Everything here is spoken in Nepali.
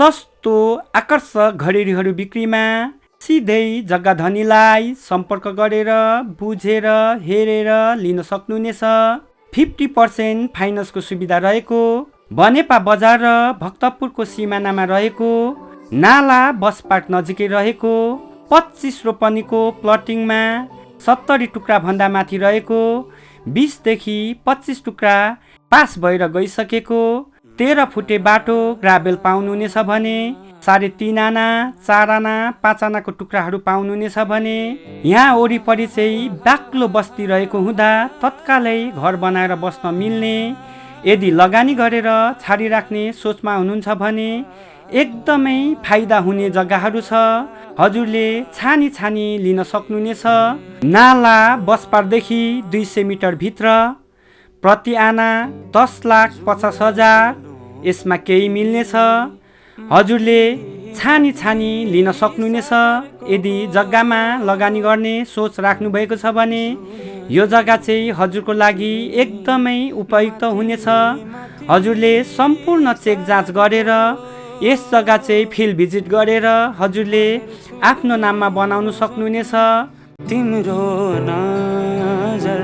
सस्तो आकर्षक घडेरीहरू बिक्रीमा। सिधै जग्गा धनीलाई सम्पर्क गरेर बुझेर हेरेर लिन सक्नुहुनेछ। 50% फाइनेन्सको सुविधा रहेको बनेपा बजार र भक्तपुरको सिमानामा रहेको नाला बस पार्क नजिकै रहेको 25 रोपनीको प्लटिङमा 70 टुक्रा भन्दा माथि रहेको 20 देखि 25 टुक्रा पास भएर गइसकेको 13 फुटे बाटो ग्राभेल पाउनुहुनेछ भने 3.5 आना 4 आना 5 आनाको टुक्राहरू पाउनुहुनेछ भने यहाँ वरिपरि चाहिँ बाक्लो बस्ती रहेको हुँदा तत्कालै घर बनाएर बस्न मिल्ने। यदि लगानी गरेर छाडिराख्ने सोचमा हुनुहुन्छ भने एकदमै फाइदा हुने जग्गाहरू छ। हजुरले छानी छानी लिन सक्नुहुनेछ। नाला बस पार्कदेखि 200 मिटर भित्र, प्रति आना 10,50,000। यसमा केही मिल्नेछ। हजुरले छानी छानी लिन सक्नुहुनेछ। यदि जग्गामा लगानी गर्ने सोच राख्नु भएको छ भने यो जग्गा चाहिँ हजुरको लागि एकदमै उपयुक्त हुनेछ। हजुरले सम्पूर्ण चेक जाँच गरेर यस जग्गा चाहिँ फिल्ड भिजिट गरेर हजुरले आफ्नो नाममा बनाउन सक्नुहुनेछ। तिम्रो नजर